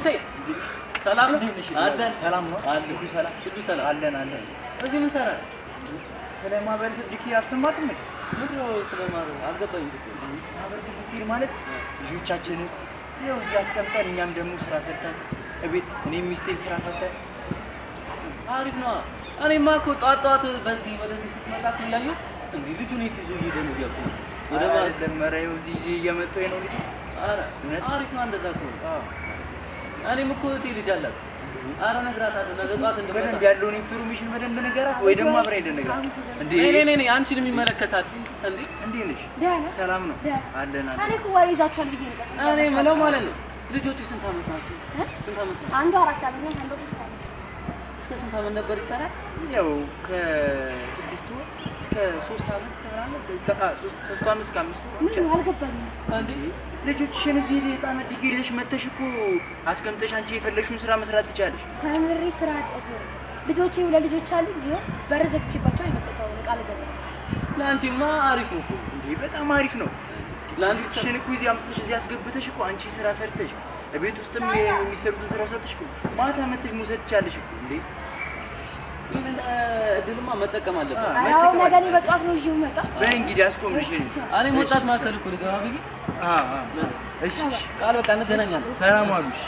ንጉሴ ሰላም ነው? አለን ሰላም ነው አለ ሁሉ ሰላም ሁሉ ሰላም አለን። እዚህ ምን ሰራ? ስለማህበረሰብ ዲኪ አልሰማትም እንዴ? ምንድን ነው ስለማሩ አልገባኝም። ማህበረሰብ ዲኪ ማለት ልጆቻችንን ይኸው እዚህ አስቀምጠን እኛም ደግሞ ስራ ሰርተን እቤት እኔም ሚስቴም ስራ ሰርተን አሪፍ ነው። እኔማ እኮ ጧት በዚህ ወደዚህ ስትመጣ እያየሁ እንዴ ልጁን የት ይዞ እየሄደ ነው እያልኩ ነው። ወደ ማለት ለመረው እዚህ ይዤ እየመጡ ነው ልጅ። ኧረ አሪፍ ነው እንደዛ እኮ። እኔም እኮ እህቴ ልጅ አላት። ኧረ እነግራታለሁ ነገ ጧት እንደመጣ በደንብ ያለውን ኢንፎርሜሽን በደንብ ንገራት፣ ወይ ደግሞ አብረን ሄደን ንገራት። እንዴ እኔ አንቺንም ይመለከታል። እንዴ ነሽ? ሰላም ነው አለን። እኔ እኮ ወሬ ይዛችኋል ብዬ ነበር። እኔ የምለው ማለት ነው ልጆች ስንት ዓመት ናቸው? ስንት ዓመት ነው? አንዱ 4 ዓመት ነው፣ አንዱ 3 ዓመት። እስከ ስንት ዓመት ነበር ይቻላል? ያው ከ6 ወር እስከ 3 ዓመት ተራለ። 3 ዓመት እስከ 5 ወር ምን አልገባኝም። እንዴ ልጆችሽን እዚህ የህፃናት ዲግሪ ይዘሽ መተሽ እኮ አስቀምጠሽ አንቺ የፈለግሽውን ስራ መስራት ትችያለሽ። ተምሬ ስራ አጣሁ። ልጆቼ ሁለት ልጆች አሉ። ይኸው በር ዘግቼባቸው የመጣው ቃል ገዛ። ለአንቺማ አሪፍ ነው እንዴ በጣም አሪፍ ነው። ልጆችሽን እኮ እዚህ አምጥተሽ እዚህ አስገብተሽ እኮ አንቺ ስራ ሰርተሽ ቤት ውስጥም የሚሰሩትን ስራ ሰርተሽ እኮ ማታ መተሽ መውሰድ ትችያለሽ እኮ። እንዴ ይሄንን እድልማ መጠቀም አለበት። አዎ ነገ እኔ በጧት ነው ይዤው መጣ። በእንግዲህ አስቆምልሽ። እኔ ወጣት ማከል እኮ ልገባ ብዬ እሺ ቃል በቃ እንገናኛለን። ሰላም ዋሉሽ።